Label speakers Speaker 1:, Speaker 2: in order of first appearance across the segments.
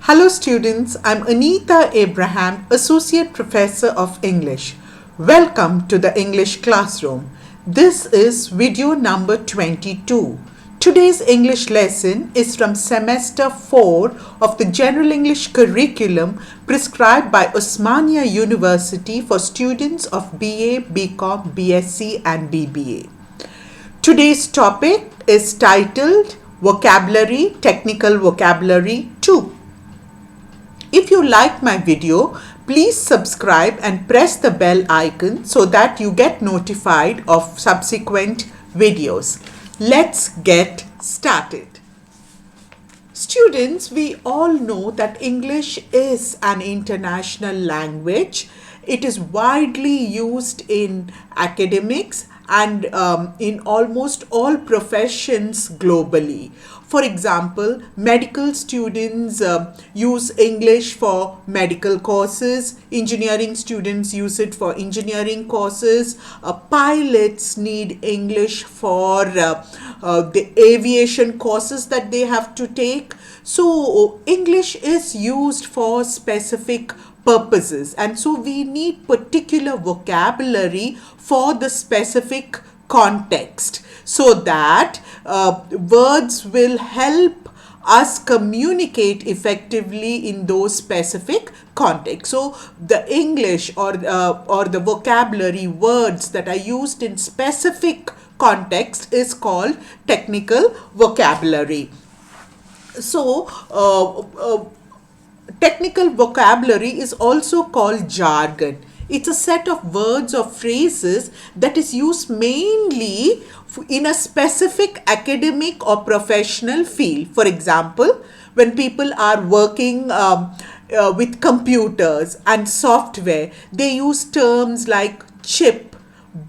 Speaker 1: Hello students, I'm Anita Abraham, Associate Professor of English. Welcome to the English classroom. This is video number 22. Today's English lesson is from semester 4 of the General English curriculum prescribed by Osmania University for students of BA, BCom, BSc and BBA. Today's topic is titled Vocabulary, Technical Vocabulary 2. If you like my video, please subscribe and press the bell icon so that you get notified of subsequent videos. Let's get started. Students, we all know that English is an international language. It is widely used in academics and in almost all professions globally. For example, medical students use English for medical courses, engineering students use it for engineering courses, pilots need English for the aviation courses that they have to take. So English is used for specific purposes, and so we need particular vocabulary for the specific context so that words will help us communicate effectively in those specific contexts. So the English or the vocabulary words that are used in specific context is called technical vocabulary. So technical vocabulary is also called jargon. It's a set of words or phrases that is used mainly in a specific academic or professional field. For example, when people are working with computers and software, they use terms like chip,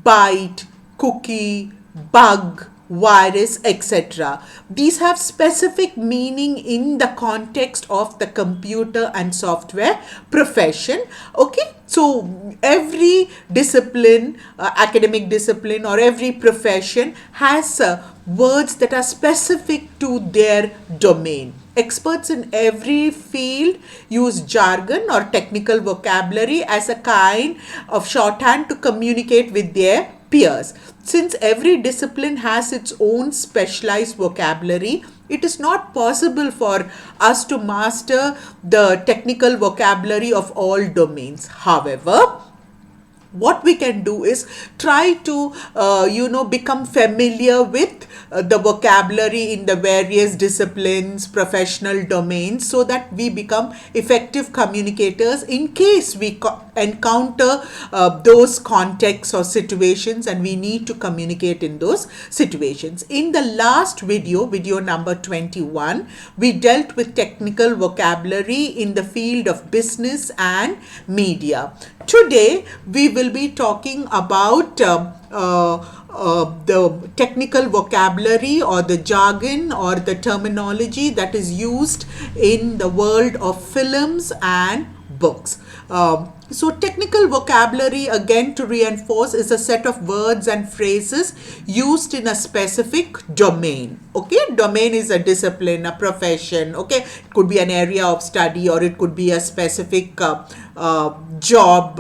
Speaker 1: byte, cookie, bug, virus, etc. These have specific meaning in the context of the computer and software profession. Okay, so every discipline, academic discipline or every profession has words that are specific to their domain. Experts in every field use jargon or technical vocabulary as a kind of shorthand to communicate with their peers. Since every discipline has its own specialized vocabulary, it is not possible for us to master the technical vocabulary of all domains. However, what we can do is try to become familiar with the vocabulary in the various disciplines, professional domains, so that we become effective communicators in case we encounter those contexts or situations and we need to communicate in those situations. In the last video number 21, we dealt with technical vocabulary in the field of business and media. Today, we will be talking about the technical vocabulary or the jargon or the terminology that is used in the world of films and books. So technical vocabulary, again to reinforce, is a set of words and phrases used in a specific domain. Okay, domain is a discipline, a profession. Okay, it could be an area of study or it could be a specific job.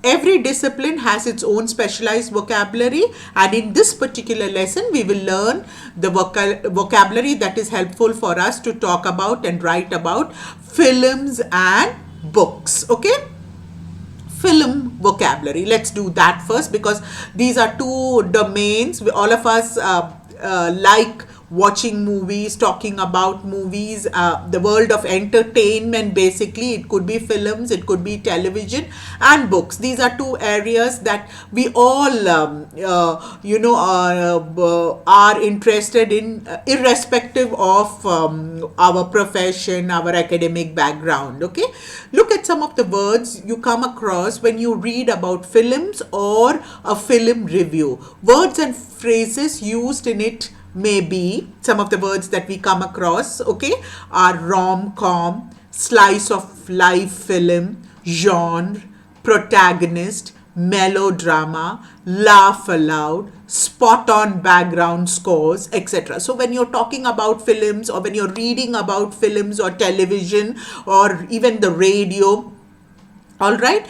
Speaker 1: Every discipline has its own specialized vocabulary, and in this particular lesson we will learn the vocabulary that is helpful for us to talk about and write about films and books. Okay, film vocabulary, let's do that first because these are two domains. All of us like watching movies, talking about movies, the world of entertainment. Basically, it could be films, it could be television and books. These are two areas that we all are interested in, irrespective of our profession, our academic background. Okay, look at some of the words you come across when you read about films or a film review. Words and phrases used in it may be, some of the words that we come across, okay, are rom-com, slice of life film, genre, protagonist, melodrama, laugh aloud, spot on background scores, etc. So when you're talking about films, or when you're reading about films or television or even the radio, all right,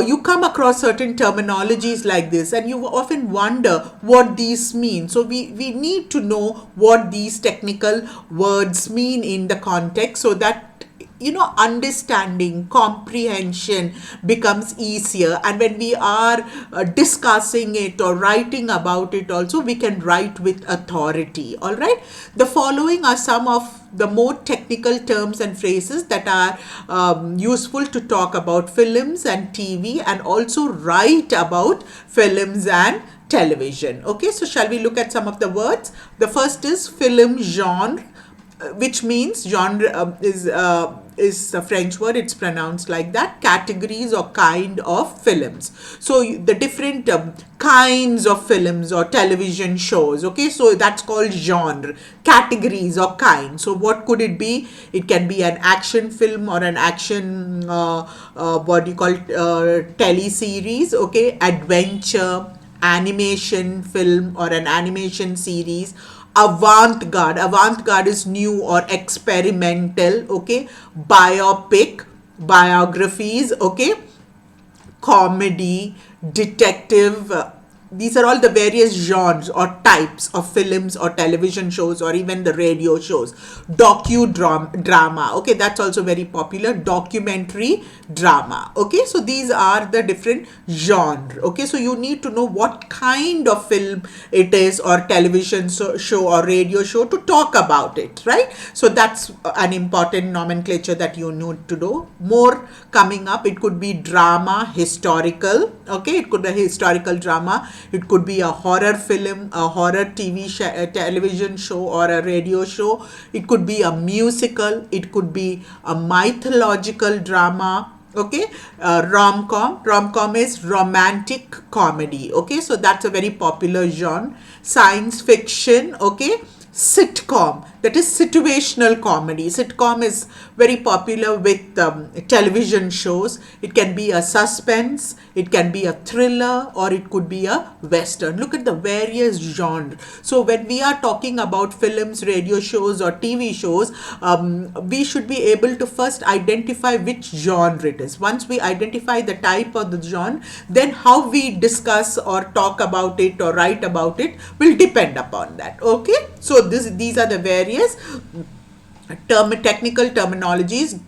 Speaker 1: you come across certain terminologies like this, and you often wonder what these mean. So we need to know what these technical words mean in the context, so that understanding, comprehension becomes easier. And when we are discussing it or writing about it also, we can write with authority. All right, the following are some of the more technical terms and phrases that are useful to talk about films and TV, and also write about films and television. Okay, so shall we look at some of the words? The first is film genre, which means genre, is a French word. It's pronounced like that. Categories or kind of films. So the different kinds of films or television shows. Okay, so that's called genre. Categories or kind. So what could it be? It can be an action film or an action what do you call teleseries. Okay, adventure, animation film or an animation series. Avant-garde is new or experimental. Okay, biopic, biographies. Okay, comedy, detective. These are all the various genres or types of films or television shows or even the radio shows. Docudrama. Okay, that's also very popular. Documentary drama. Okay, so these are the different genre. Okay, so you need to know what kind of film it is, or television show or radio show, to talk about it, right? So that's an important nomenclature that you need to know. More coming up. It could be drama, historical. Okay, it could be a historical drama. It could be a horror film, a horror television show or a radio show. It could be a musical. It could be a mythological drama. Okay, rom-com is romantic comedy. Okay, so that's a very popular genre. Science fiction. Okay, sitcom, that is situational comedy. Sitcom is very popular with television shows. It can be a suspense, it can be a thriller, or it could be a western. Look at the various genres. So when we are talking about films, radio shows or TV shows, we should be able to first identify which genre it is. Once we identify the type of the genre, then how we discuss or talk about it or write about it will depend upon that. Okay, so these are the various technical terminologies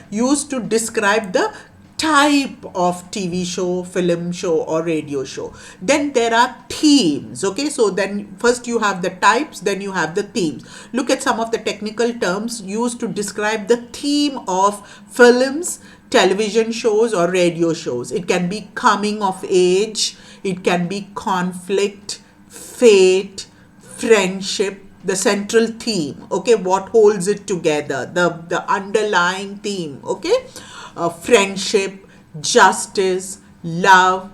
Speaker 1: used to describe the type of TV show, film show or radio show. Then there are themes. Okay, so then first you have the types, then you have the themes. Look at some of the technical terms used to describe the theme of films, television shows or radio shows. It can be coming of age, it can be conflict, fate, friendship, the central theme. Okay, what holds it together, the underlying theme. Okay, friendship, justice, love,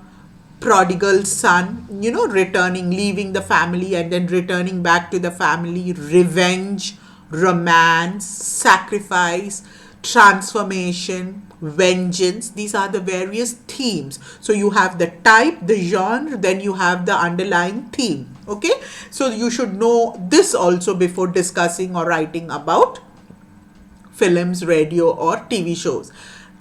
Speaker 1: prodigal son, returning, leaving the family and then returning back to the family, revenge, romance, sacrifice, transformation, vengeance. These are the various themes. So you have the type, the genre, then you have the underlying theme. Okay, so you should know this also before discussing or writing about films, radio or TV shows.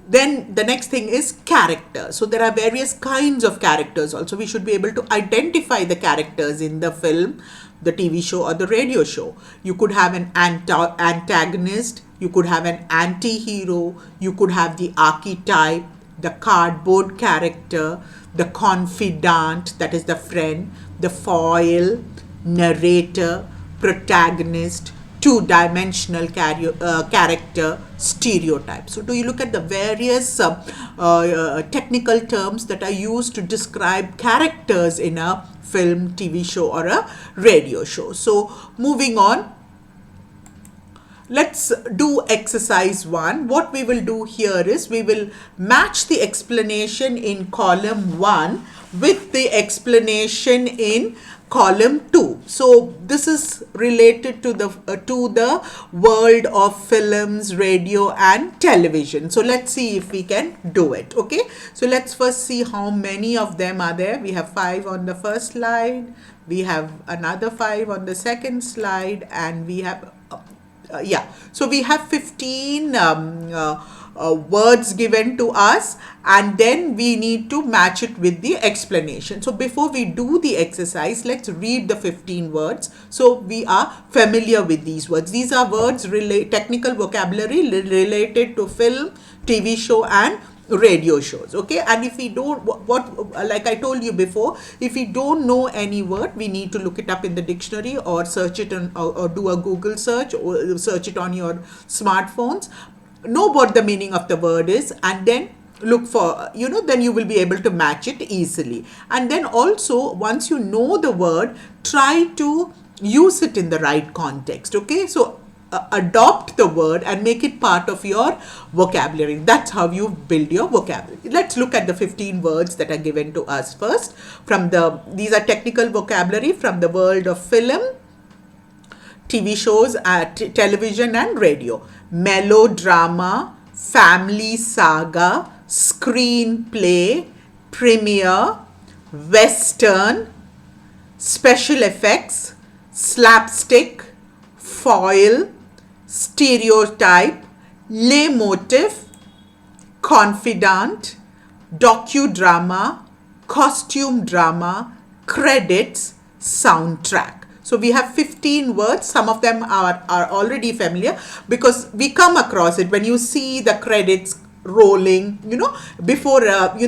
Speaker 1: Then the next thing is character. So there are various kinds of characters also. We should be able to identify the characters in the film, the TV show or the radio show. You could have an antagonist, you could have an anti-hero, you could have the archetype, the cardboard character, the confidant, that is the friend, the foil, narrator, protagonist, two-dimensional character, stereotype. So do you look at the various technical terms that are used to describe characters in a film, TV show or a radio show. So moving on, let's do exercise 1. What we will do here is we will match the explanation in column 1 with the explanation in column 2. So this is related to the world of films, radio and television. So let's see if we can do it. Okay, so let's first see how many of them are there. We have 5 on the first slide, we have another 5 on the second slide, and we have yeah, so we have 15 words given to us, and then we need to match it with the explanation. So before we do the exercise, let's read the 15 words so we are familiar with these words. These are words technical vocabulary related to film, TV show and radio shows. Okay, and if we don't, what like I told you before, if we don't know any word, we need to look it up in the dictionary or search it on, or do a Google search or search it on your smartphones, know what the meaning of the word is, and then look for, then you will be able to match it easily. And then also, once you know the word, try to use it in the right context. Okay, so adopt the word and make it part of your vocabulary. That's how you build your vocabulary. Let's look at the 15 words that are given to us first. These are technical vocabulary from the world of film, TV shows, television and radio. Melodrama, family saga, screenplay, premiere, western, special effects, slapstick, foil, stereotype, leitmotif, confidant, docudrama, costume drama, credits, soundtrack. So we have 15 words. Some of them are already familiar because we come across it when you see the credits rolling, before when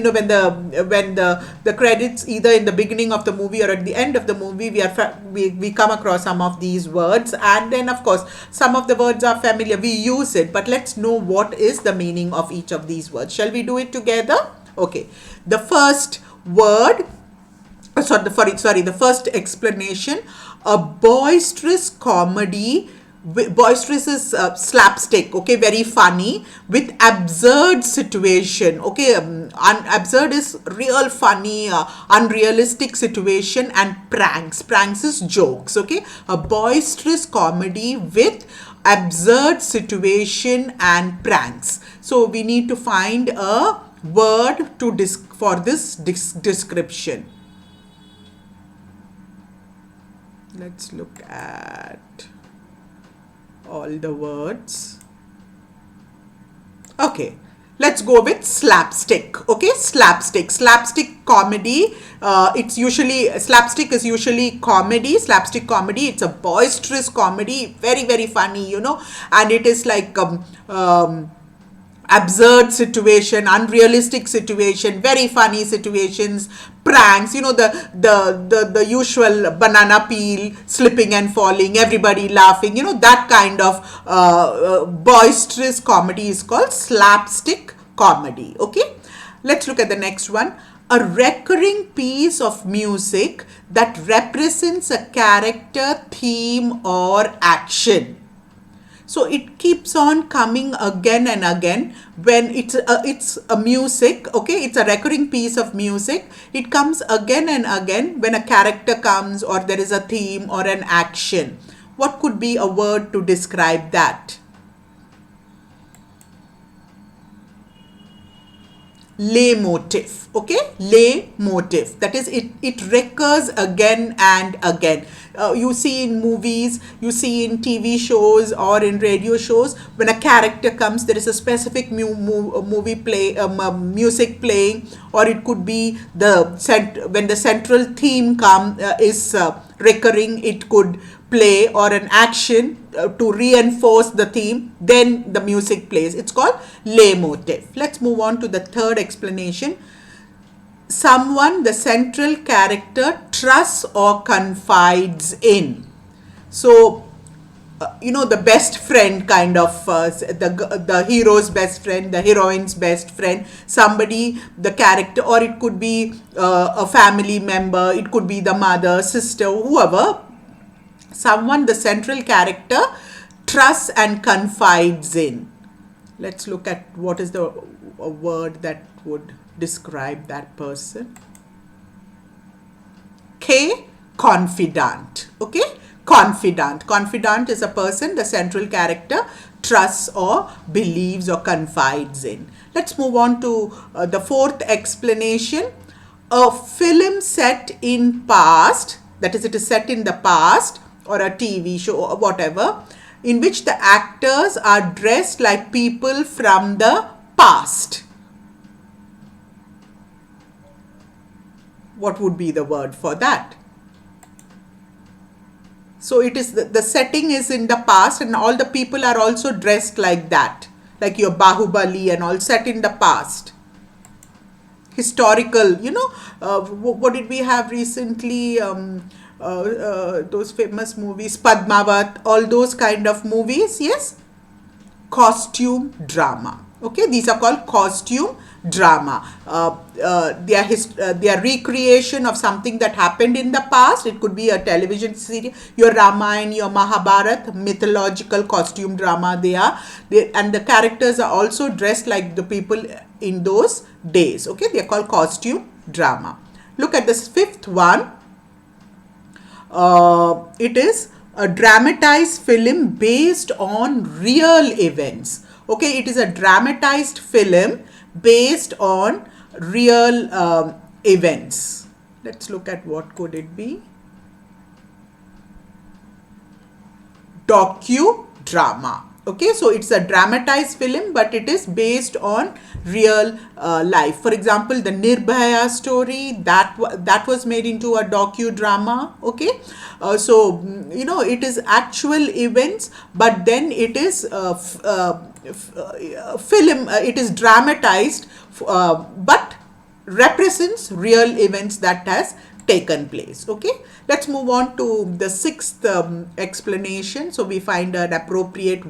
Speaker 1: the credits, either in the beginning of the movie or at the end of the movie, we come across some of these words, and then of course some of the words are familiar, we use it, but let's know what is the meaning of each of these words. Shall we do it together? Okay, the first word, the first explanation: a boisterous comedy. Boisterous is slapstick, okay, very funny, with absurd situation. Okay, absurd is real funny, unrealistic situation, and pranks is jokes. Okay, a boisterous comedy with absurd situation and pranks. So we need to find a word for this description. Let's look at all the words. Okay, let's go with slapstick. Okay, slapstick comedy. Slapstick is usually comedy, slapstick comedy. It's a boisterous comedy, very, very funny, and it is like absurd situation, unrealistic situation, very funny situations, pranks, the usual banana peel slipping and falling, everybody laughing, that kind of boisterous comedy is called slapstick comedy. Okay, let's look at the next one. A recurring piece of music that represents a character, theme or action. So it keeps on coming again and again when it's a music. Okay, it's a recurring piece of music. It comes again and again when a character comes or there is a theme or an action. What could be a word to describe that? Leitmotif. Okay, leitmotif, that is it recurs again and again. You see in movies, you see in TV shows or in radio shows, when a character comes, there is a specific music playing, or it could be when the central theme is recurring, it could play, or an action to reinforce the theme, then the music plays. It's called leitmotif. Let's move on to the third explanation. Someone the central character trusts or confides in. So the best friend kind of, the hero's best friend, the heroine's best friend, somebody, the character, or it could be a family member, it could be the mother, sister, whoever. Someone the central character trusts and confides in. Let's look at what is a word that would describe that person. confidant. Okay, confidant is a person the central character trusts or believes or confides in. Let's move on to the fourth explanation. A film set in past, that is, it is set in the past, or a TV show or whatever, in which the actors are dressed like people from the past. What would be the word for that? So it is the setting is in the past and all the people are also dressed like that. Like your Bahubali and all set in the past. Historical, what did we have recently? Those famous movies, Padmavat, all those kind of movies, yes? Costume drama. Okay, these are called costume drama. They are recreation of something that happened in the past. It could be a television series, your Ramayana, your Mahabharata, mythological costume drama. And the characters are also dressed like the people in those days. Okay, they are called costume drama. Look at this fifth one. It is a dramatized film based on real events. Okay, it is a dramatized film based on real events. Let's look at what could it be. Docudrama. Okay, so it's a dramatized film, but it is based on real life. For example, the Nirbhaya story that was made into a docudrama. Okay, it is actual events, but then it is film. It is dramatized, but represents real events that has taken place. Okay, let's move on to the sixth explanation. So we find an appropriate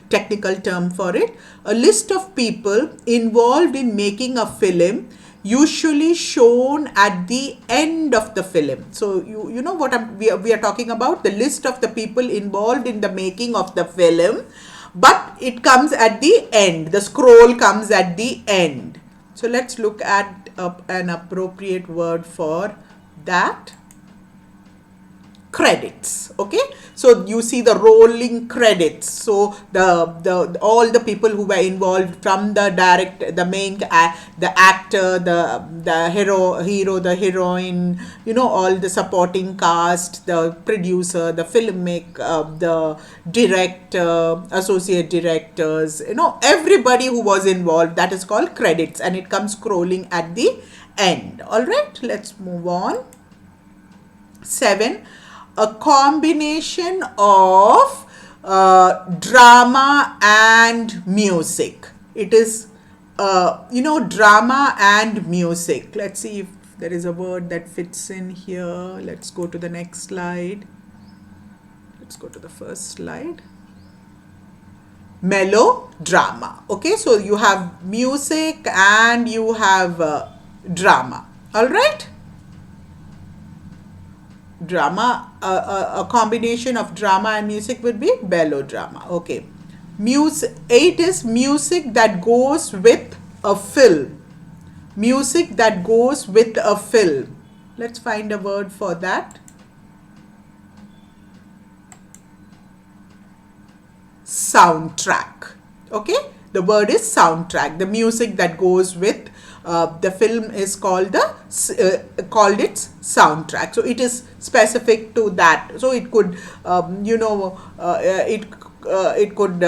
Speaker 1: technical term for it. A list of people involved in making a film, usually shown at the end of the film. So you know what we are talking about, the list of the people involved in the making of the film, but it comes at the end. The scroll comes at the end. So let's look at an appropriate word for that. Credits. Okay, so you see the rolling credits. So the all the people who were involved, from the the actor, the hero, the heroine, all the supporting cast, the producer, the filmmaker, the director, associate directors, everybody who was involved, that is called credits, and it comes scrolling at the end. All right, let's move on. 7. A combination of drama and music. It is, drama and music. Let's see if there is a word that fits in here. Let's go to the next slide. Let's go to the first slide. Melodrama. Okay, so you have music and you have drama. All right. Drama, a combination of drama and music would be melodrama. Okay. 8 is music that goes with a film. Music that goes with a film. Let's find a word for that. Soundtrack. Okay, the word is soundtrack. The music that goes with the film is called its soundtrack. So it is specific to that. So it could it could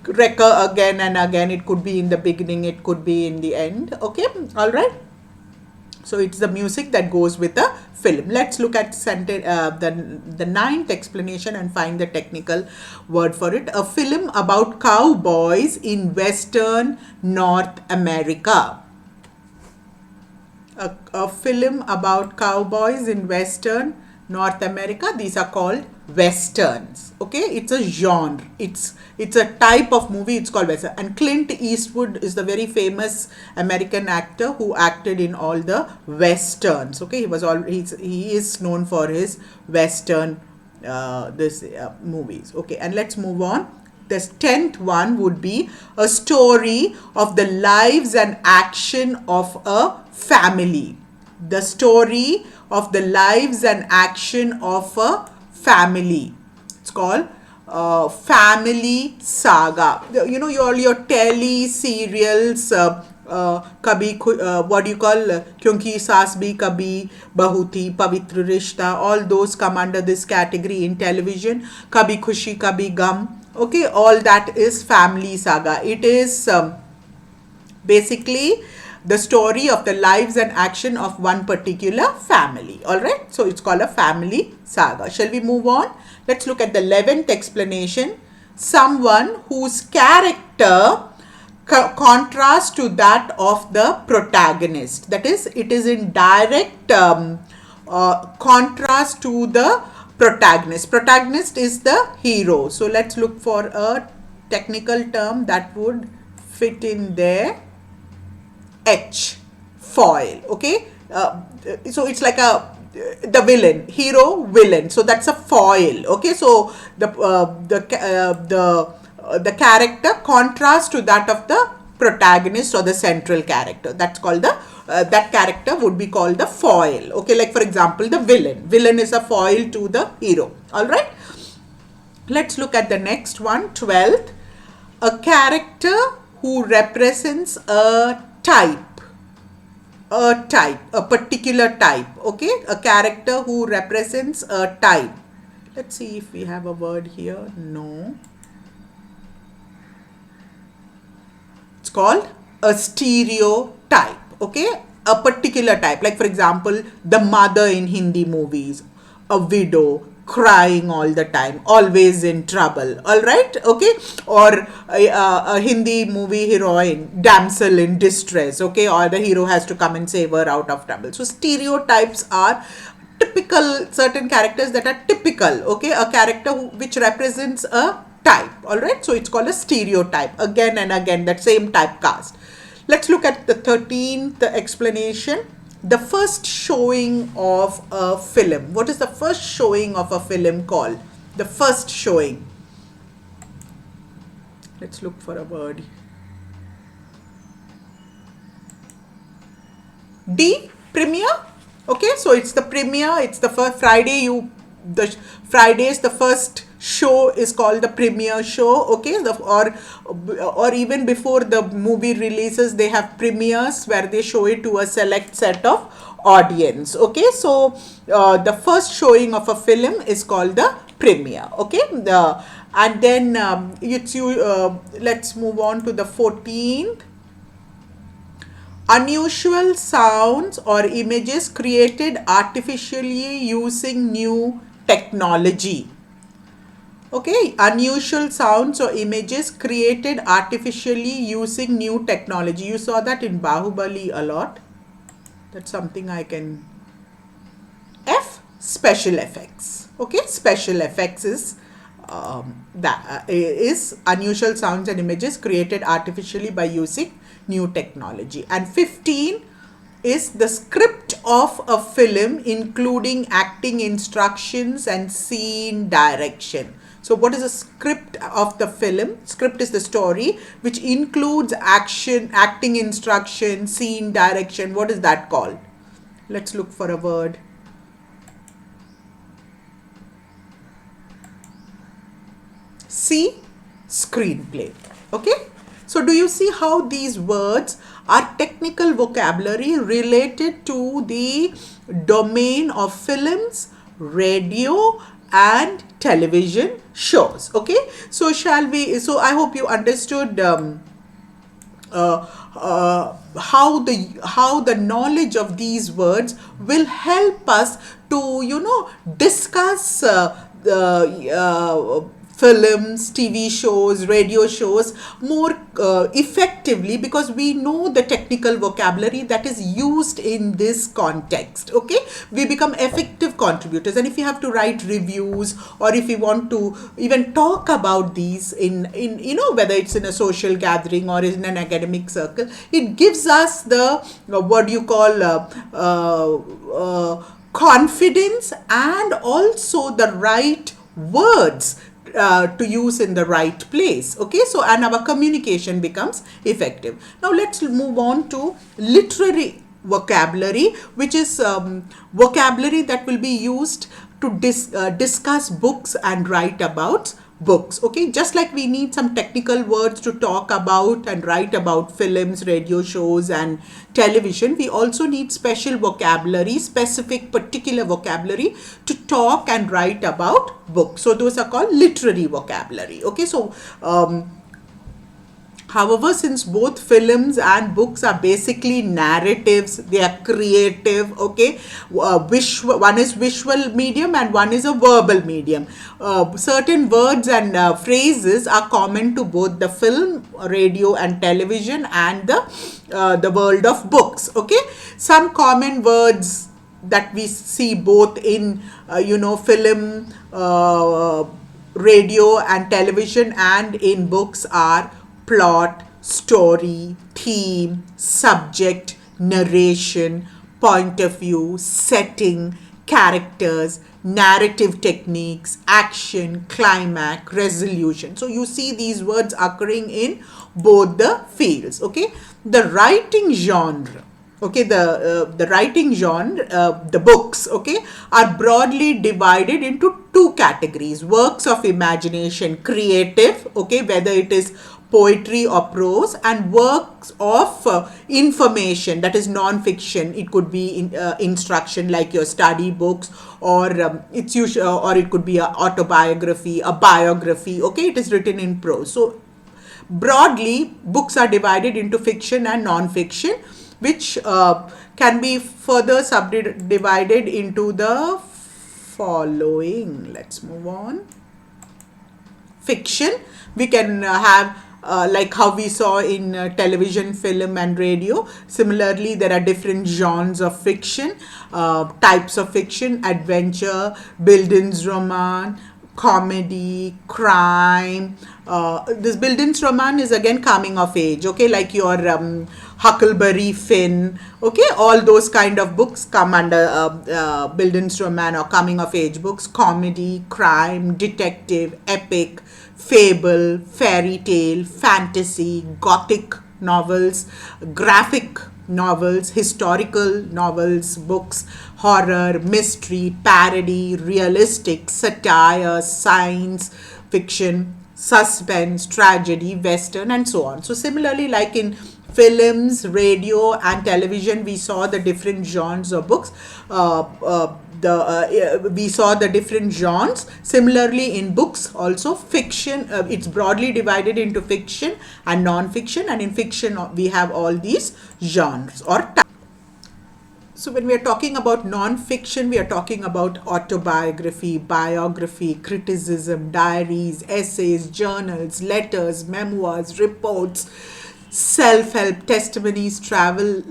Speaker 1: recur again and again. It could be in the beginning, it could be in the end. Okay, all right. So it's the music that goes with a film. Let's look at the ninth explanation and find the technical word for it. A film about cowboys in Western North America. A film about cowboys in Western North America. These are called westerns. Okay, it's a genre. It's a type of movie. It's called western. And Clint Eastwood is the very famous American actor who acted in all the westerns. Okay, he is known for his western movies. Okay, and let's move on. The 10th one would be a story of the lives and action of a family. The story of the lives and action of a family. It's called family saga. You know, your telly serials, what do you call, Kyunki Saas Bhi Kabhi Bahu Thi, Pavitra Rishta, all those come under this category in television. Kabhi Khushi Kabhi Gum, okay, all that is family saga. It is basically the story of the lives and action of one particular family. All right, so it's called a family saga. Shall we move on? Let's look at the 11th explanation. Someone whose character contrasts to that of the protagonist. That is, it is in direct contrast to the protagonist. Protagonist is the hero. So let's look for a technical term that would fit in there. H, foil. Okay, so it's like the villain, hero, villain. So that's a foil. Okay, so the character contrasts to that of the protagonist or the central character. That's called the that character would be called the foil. Okay, like for example, the villain. Villain is a foil to the hero. All right. Let's look at the next one, 12th. A character who represents a type, a particular type. Okay, a character who represents a type. Let's see if we have a word here. No. It's called a stereotype. Okay, a particular type. Like for example, the mother in Hindi movies, a widow, crying all the time, always in trouble. All right, okay, or a Hindi movie heroine, damsel in distress. Okay, or the hero has to come and save her out of trouble. So stereotypes are typical, certain characters that are typical. Okay, a character which represents a type. All right, so it's called a stereotype. Again and again, that same typecast. Let's look at the 13th explanation. The first showing of a film. What is the first showing of a film called? The first showing. Let's look for a word. D, premiere. Okay, so it's the premiere. It's the first Friday. Fridays, the first show is called the premiere show. Okay, or even before the movie releases, they have premieres where they show it to a select set of audience. Okay, so the first showing of a film is called the premiere. Okay, and then let's move on to the 14th. Unusual sounds or images created artificially using new technology. Okay, unusual sounds or images created artificially using new technology. You saw that in Bahubali a lot. That's something I can. F, special effects. Okay, special effects is is unusual sounds and images created artificially by using new technology. And 15 is the script of a film, including acting instructions and scene direction. So what is the script of the film? Script is the story which includes acting instruction, scene direction. What is that called? Let's look for a word. C, screenplay. Okay, so do you see how these words are technical vocabulary related to the domain of films, radio and television shows? Okay, so I hope you understood how the knowledge of these words will help us to discuss the films, TV shows, radio shows more effectively, because we know the technical vocabulary that is used in this context. Okay, we become effective contributors, and if you have to write reviews or if you want to even talk about these in whether it's in a social gathering or in an academic circle, it gives us the confidence and also the right words to use in the right place. Okay, so and our communication becomes effective. Now let's move on to literary vocabulary, which is vocabulary that will be used to discuss books and write about books. Okay, just like we need some technical words to talk about and write about films, radio shows, and television, we also need special vocabulary, specific particular vocabulary to talk and write about books. So those are called literary vocabulary. Okay, so however, since both films and books are basically narratives, they are creative, okay? One is visual medium and one is a verbal medium. Certain words and phrases are common to both the film, radio, and television, and the world of books, okay? Some common words that we see both in, film, radio, and television, and in books are plot, story, theme, subject, narration, point of view, setting, characters, narrative techniques, action, climax, resolution. So you see these words occurring in both the fields. Okay, the writing genre. Okay, the writing genre, the books, okay, are broadly divided into two categories: works of imagination, creative, okay, whether it is poetry or prose, and works of information, that is non-fiction. It could be instruction, like your study books, or it's usually, or it could be a autobiography, a biography. Okay, it is written in prose. So broadly, books are divided into fiction and non-fiction, which can be further subdivided into the following. Let's move on. Fiction, we can have like how we saw in television, film, and radio. Similarly, there are different genres of fiction, types of fiction: adventure, Bildungsroman, comedy, crime. This Bildungsroman is again coming of age, okay, like your Huckleberry Finn, okay, all those kind of books come under Bildungsroman or coming of age books. Comedy, crime, detective, epic, fable, fairy tale, fantasy, gothic novels, graphic novels, historical novels, books, horror, mystery, parody, realistic, satire, science fiction, suspense, tragedy, western, and so on. So similarly, like in films, radio, and television, we saw the different genres of books. We saw the different genres. Similarly, in books also, fiction, it's broadly divided into fiction and non-fiction, and in fiction we have all these genres or types. So when we are talking about non-fiction, we are talking about autobiography, biography, criticism, diaries, essays, journals, letters, memoirs, reports, self-help, testimonies, travel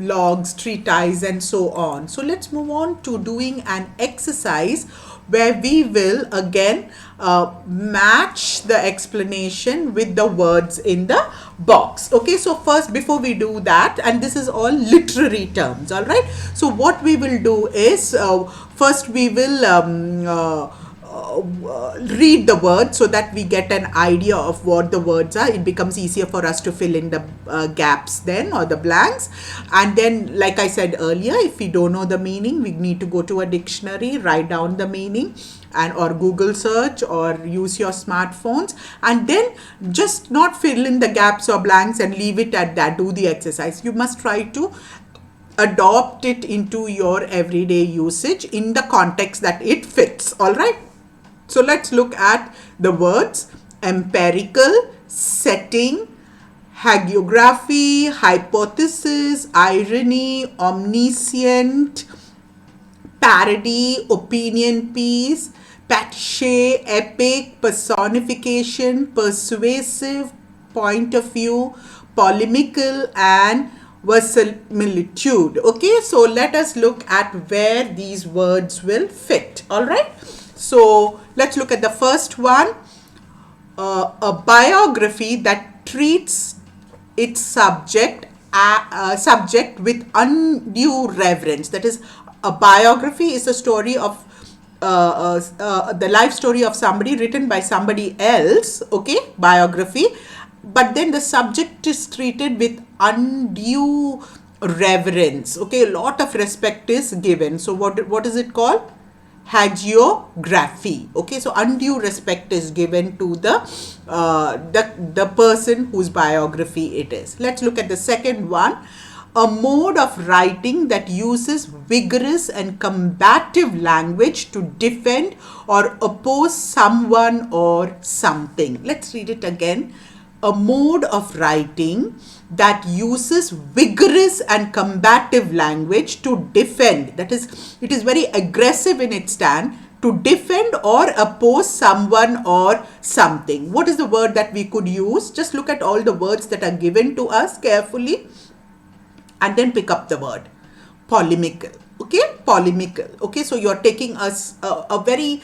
Speaker 1: logs, treatise, and so on. So let's move on to doing an exercise where we will again match the explanation with the words in the box. Okay, so first, before we do that, and this is all literary terms, all right. So what we will do is first we will read the words so that we get an idea of what the words are. It becomes easier for us to fill in the gaps then, or the blanks. And then, like I said earlier, if we don't know the meaning, we need to go to a dictionary, write down the meaning, and or Google search, or use your smartphones, and then just not fill in the gaps or blanks and leave it at that. Do the exercise. You must try to adopt it into your everyday usage in the context that it fits. All right. So let's look at the words: empirical, setting, hagiography, hypothesis, irony, omniscient, parody, opinion piece, pastiche, epic, personification, persuasive, point of view, polemical, and verisimilitude. Okay, so let us look at where these words will fit. All right. So let's look at the first one. A biography that treats its subject with undue reverence. That is, a biography is a story of the life story of somebody written by somebody else. Okay, biography. But then the subject is treated with undue reverence. Okay, a lot of respect is given. So what is it called? Hagiography. Okay, so undue respect is given to the person whose biography it is. Let's look at the second one. A mode of writing that uses vigorous and combative language to defend or oppose someone or something. Let's read it again. A mode of writing that uses vigorous and combative language to defend, that is, it is very aggressive in its stand, to defend or oppose someone or something. What is the word that we could use? Just look at all the words that are given to us carefully and then pick up the word. Polemical. Okay, polemical. Okay, so you're taking a very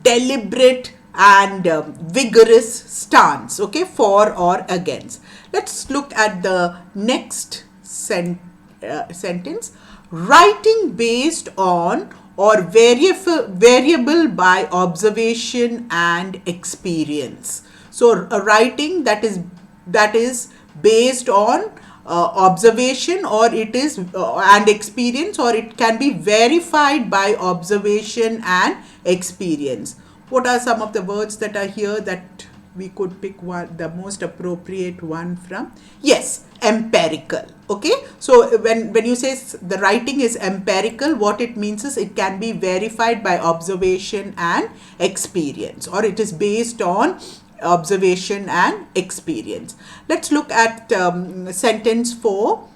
Speaker 1: deliberate and vigorous stance, okay, for or against. Let's look at the next sentence. Writing based on or variable by observation and experience. So a writing that is based on observation, or it is and experience, or it can be verified by observation and experience. What are some of the words that are here that we could pick one, the most appropriate one from? Yes, empirical. Okay, so when you say the writing is empirical, what it means is it can be verified by observation and experience, or it is based on observation and experience. Let's look at sentence 4.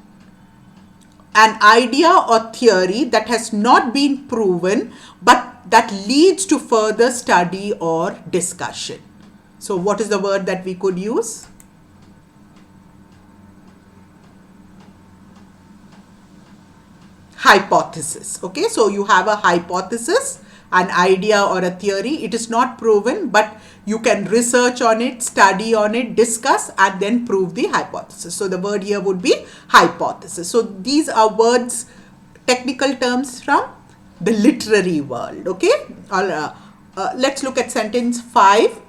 Speaker 1: An idea or theory that has not been proven but that leads to further study or discussion. So what is the word that we could use? Hypothesis. Okay, so you have a hypothesis, an idea or a theory. It is not proven, but you can research on it, study on it, discuss, and then prove the hypothesis. So the word here would be hypothesis. So these are words, technical terms from the literary world. Okay, let's look at sentence 5.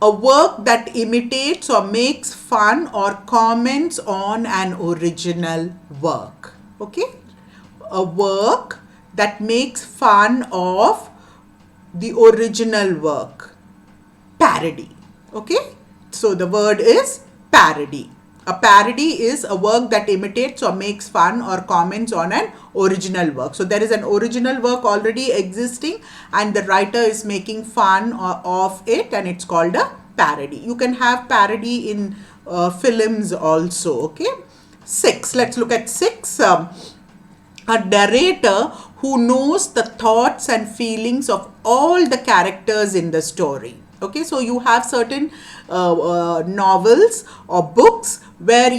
Speaker 1: A work that imitates or makes fun or comments on an original work. Okay, a work that makes fun of the original work. Parody. Okay, so the word is parody. A parody is a work that imitates or makes fun or comments on an original work. So there is an original work already existing and the writer is making fun of it, and it's called a parody. You can have parody in films also. Okay, 6. Let's look at 6. A narrator who knows the thoughts and feelings of all the characters in the story. Okay, so you have certain novels or books where there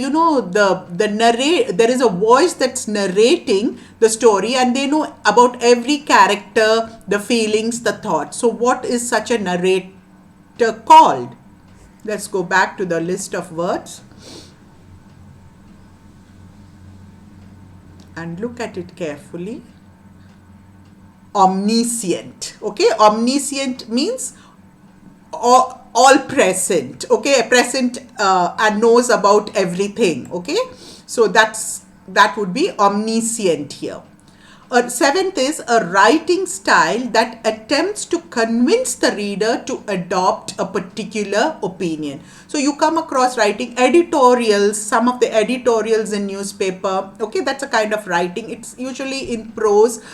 Speaker 1: is a voice that's narrating the story, and they know about every character, the feelings, the thoughts. So what is such a narrator called? Let's go back to the list of words and look at it carefully. Omniscient. Okay, omniscient means all present. Okay, present and knows about everything. Okay, so that would be omniscient here. 7th is a writing style that attempts to convince the reader to adopt a particular opinion. So you come across writing editorials, some of the editorials in newspaper. Okay, that's a kind of writing. It's usually in prose.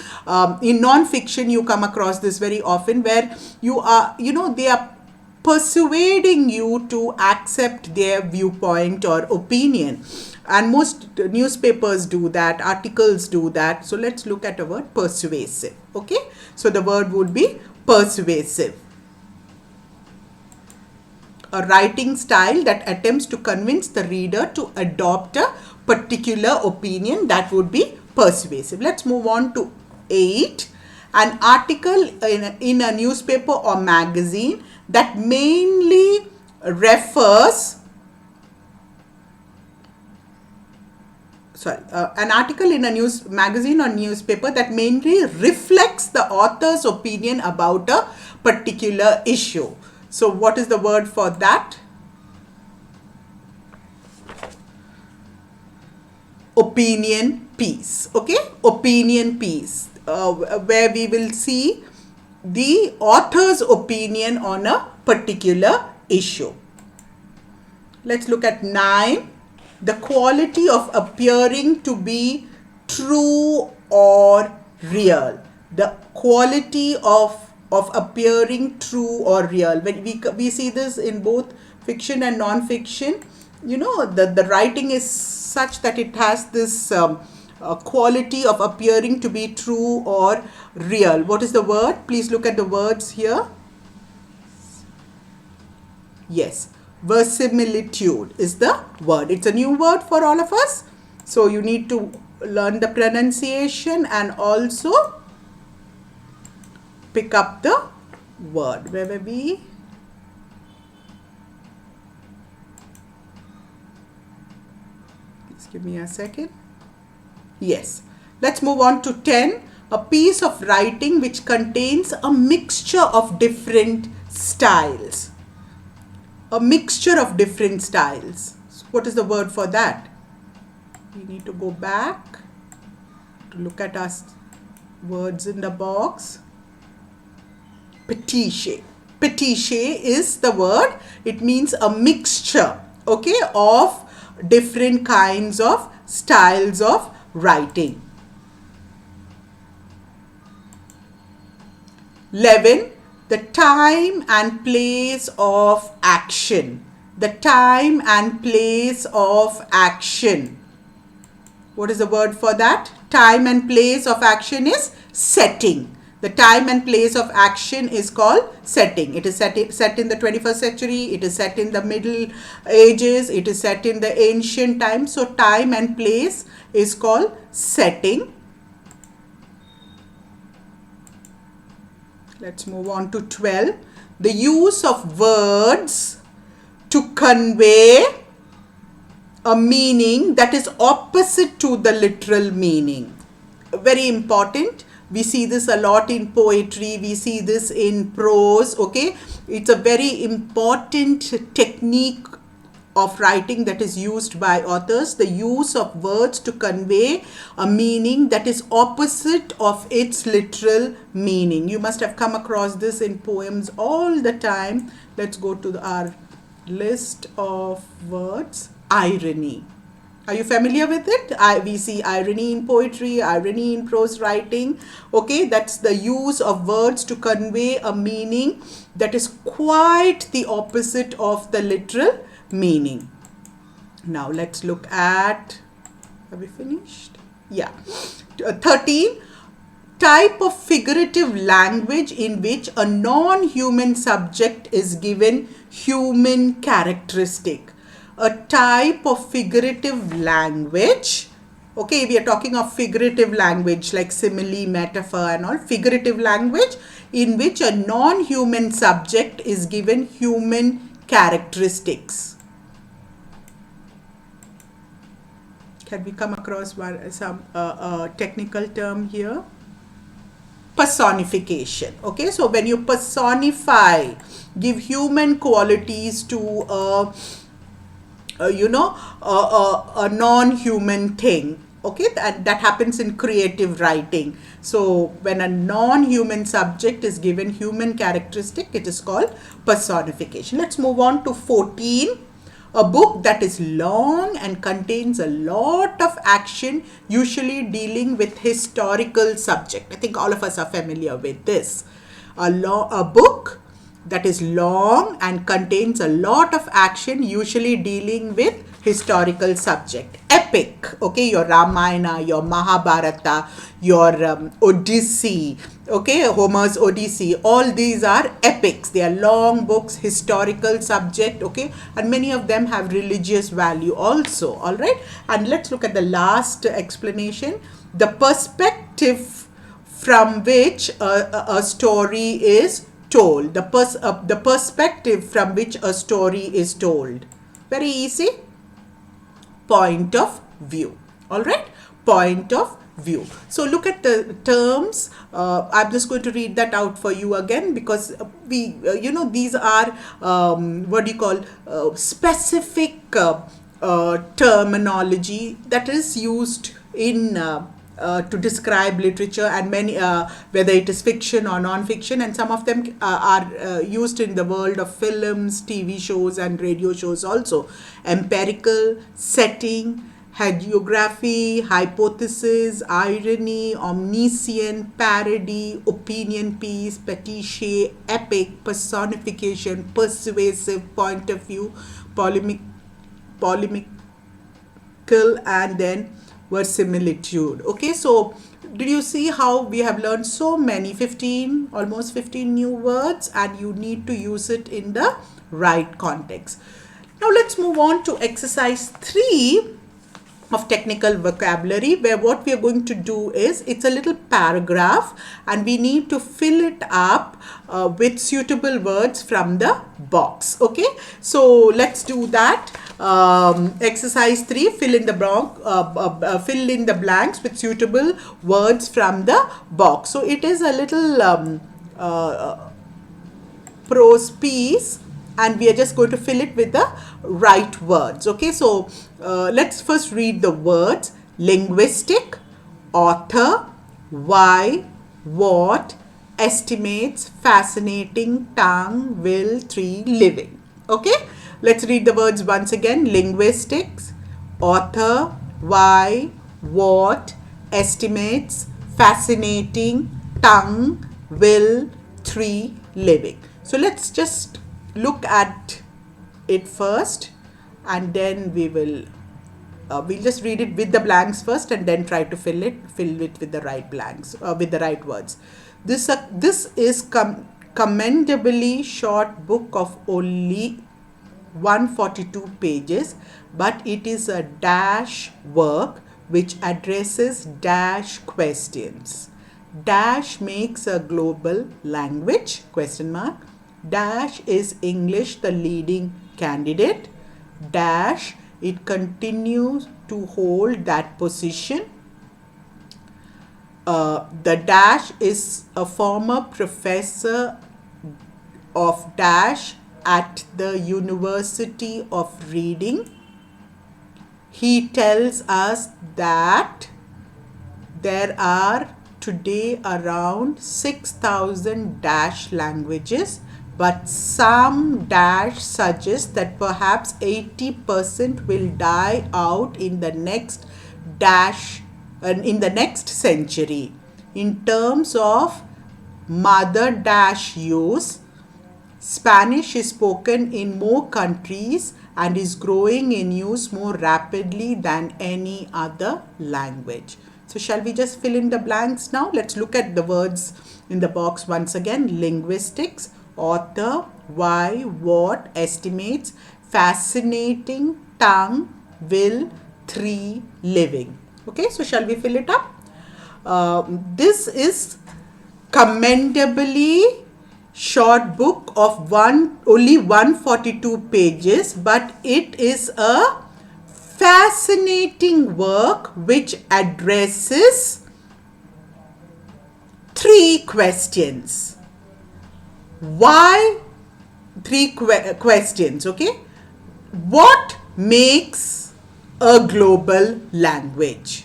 Speaker 1: In non-fiction, you come across this very often, where they are persuading you to accept their viewpoint or opinion. And most newspapers do that, articles do that. So let's look at the word persuasive. Okay, so the word would be persuasive. A writing style that attempts to convince the reader to adopt a particular opinion, that would be persuasive. Let's move on to 8. An article in a newspaper or magazine that mainly refers an article in a magazine or newspaper that mainly reflects the author's opinion about a particular issue. So what is the word for that? opinion piece. Okay, opinion piece, where we will see the author's opinion on a particular issue. Let's look at 9. The quality of appearing to be true or real. The quality of appearing true or real. When we see this in both fiction and non-fiction, you know, the writing is such that it has this quality of appearing to be true or real. What is the word? Please look at the words here. Yes, verisimilitude is the word. It's a new word for all of us. So you need to learn the pronunciation and also pick up the word. Where were we? Please give me a second. Yes. Let's move on to 10. A piece of writing which contains a mixture of different styles. A mixture of different styles. So what is the word for that? We need to go back to look at our words in the box. Pastiche. Pastiche is the word. It means a mixture, okay, of different kinds of styles of writing. 11. The time and place of action. The time and place of action. What is the word for that? Time and place of action is setting. The time and place of action is called setting. It is set in the 21st century. It is set in the Middle Ages. It is set in the ancient times. So time and place is called setting. Let's move on to 12. The use of words to convey a meaning that is opposite to the literal meaning. Very important. We see this a lot in poetry. We see this in prose. Okay. It's a very important technique of writing that is used by authors, the use of words to convey a meaning that is opposite of its literal meaning. You must have come across this in poems all the time. Let's go to our list of words. Irony. Are you familiar with it? We see irony in poetry, irony in prose writing. Okay, that's the use of words to convey a meaning that is quite the opposite of the literal meaning. Now let's look at, have we finished? Yeah. 13. Type of figurative language in which a non-human subject is given human characteristic. A type of figurative language. Okay, we are talking of figurative language like simile, metaphor and all. Figurative language in which a non-human subject is given human characteristics. Can we come across some technical term here? Personification. Okay, so when you personify, give human qualities to a non-human thing. Okay, that happens in creative writing. So when a non-human subject is given human characteristic, it is called personification. Let's move on to 14. A book that is long and contains a lot of action, usually dealing with historical subject. I think all of us are familiar with this. A book that is long and contains a lot of action, usually dealing with historical subject. Epic, okay, your Ramayana, your Mahabharata, your Odyssey, okay, Homer's Odyssey, all these are epics. They are long books, historical subject, okay, and many of them have religious value also, all right. And let's look at the last explanation. The perspective from which a story is told. The perspective from which a story is told. Very easy. Point of view. All right. Point of view. So look at the terms. I'm just going to read that out for you again, because these are what do you call specific terminology that is used in to describe literature, and many whether it is fiction or non-fiction, and some of them are used in the world of films, TV shows and radio shows also. Empirical, setting, hagiography, hypothesis, irony, omniscient, parody, opinion piece, pastiche, epic, personification, persuasive, point of view, polemical, and then verisimilitude. Okay, so did you see how we have learned so many, 15, almost 15 new words, and you need to use it in the right context. Now let's move on to exercise 3 of technical vocabulary, where what we are going to do is, it's a little paragraph and we need to fill it up with suitable words from the box. Okay, so let's do that. Exercise 3, fill in the blanks with suitable words from the box. So it is a little prose piece, and we are just going to fill it with the right words. Okay, so let's first read the words: linguistic, author, why, what, estimates, fascinating, tongue, will, tree, living. Okay, let's read the words once again: linguistics, author, why, what, estimates, fascinating, tongue, will, tree, living. So let's just look at it first, and then we'll just read it with the blanks first, and then try to fill it with the right blanks, with the right words. This is commendably short book of only 142 pages, but it is a dash work which addresses dash questions. Dash makes a global language, question mark. Dash is English the leading candidate. Dash, it continues to hold that position. The dash is a former professor of dash at the University of Reading. He tells us that there are today around 6,000 dash languages, but some dash suggest that perhaps 80% will die out in the next century. In terms of mother dash use, Spanish is spoken in more countries and is growing in use more rapidly than any other language. So shall we just fill in the blanks now? Let's look at the words in the box once again: linguistics, author, why, what, estimates, fascinating, tongue, will, tree, living. Okay, so shall we fill it up? This is commendably short book of only 142 pages, but it is a fascinating work which addresses 3 questions. Why? 3 questions. Okay, what makes a global language?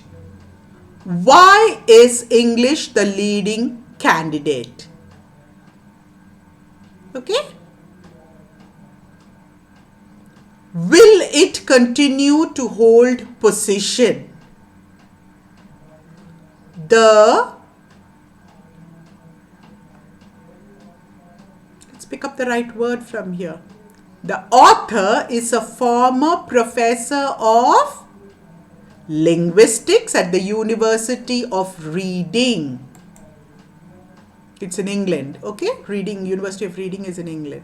Speaker 1: Why is English the leading candidate? Okay, will it continue to hold position? Let's pick up the right word from here. The author is a former professor of linguistics at the University of Reading. It's in England. Okay, University of Reading is in England.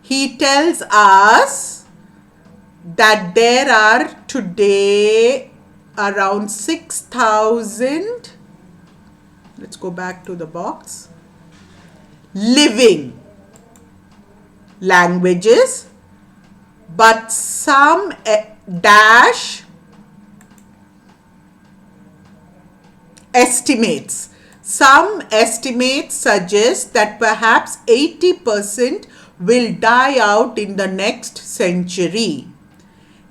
Speaker 1: He tells us that there are today around 6,000, let's go back to the box, living languages, but some dash estimates. Some estimates suggest that perhaps 80% will die out in the next century.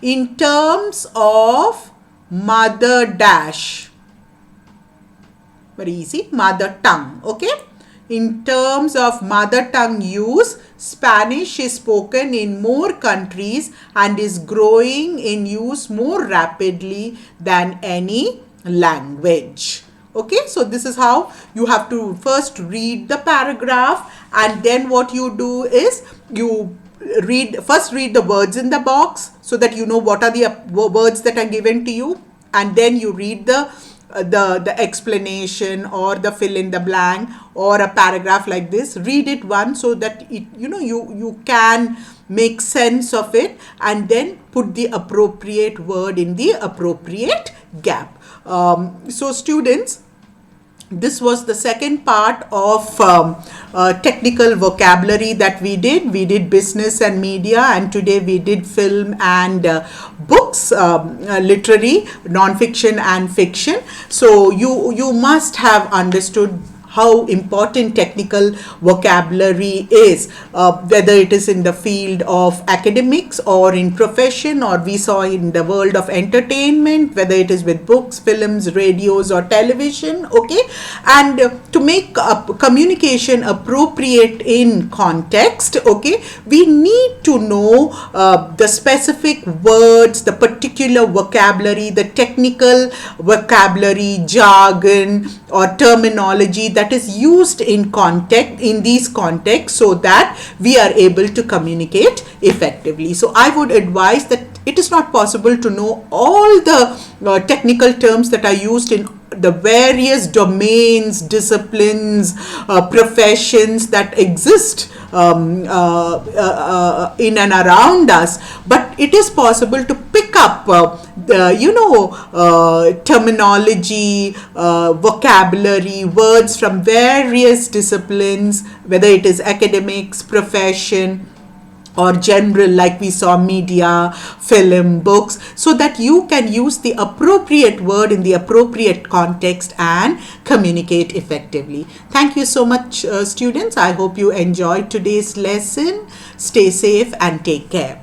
Speaker 1: in terms of mother dash. Very easy, mother tongue. Okay. In terms of mother tongue use, Spanish is spoken in more countries and is growing in use more rapidly than any language. Okay, so this is how you have to first read the paragraph, and then what you do is you first read the words in the box so that you know what are the words that are given to you, and then you read the explanation or the fill in the blank or a paragraph like this. Read it once so that it you can make sense of it, and then put the appropriate word in the appropriate gap. So students, this was the second part of technical vocabulary that we did. We did business and media, and today we did film and books, literary, non-fiction and fiction. So you must have understood how important technical vocabulary is, whether it is in the field of academics or in profession, or we saw in the world of entertainment, whether it is with books, films, radios or television. Okay, and to make communication appropriate in context, okay, we need to know the specific words, the particular vocabulary, the technical vocabulary, jargon or terminology that is used in these contexts, so that we are able to communicate effectively. So I would advise that it is not possible to know all the technical terms that are used in the various domains, disciplines, professions that exist in and around us, but it is possible to pick up terminology, vocabulary, words from various disciplines, whether it is academics, profession or general, like we saw media, film, books, so that you can use the appropriate word in the appropriate context and communicate effectively. Thank you so much, students. I hope you enjoyed today's lesson. Stay safe and take care.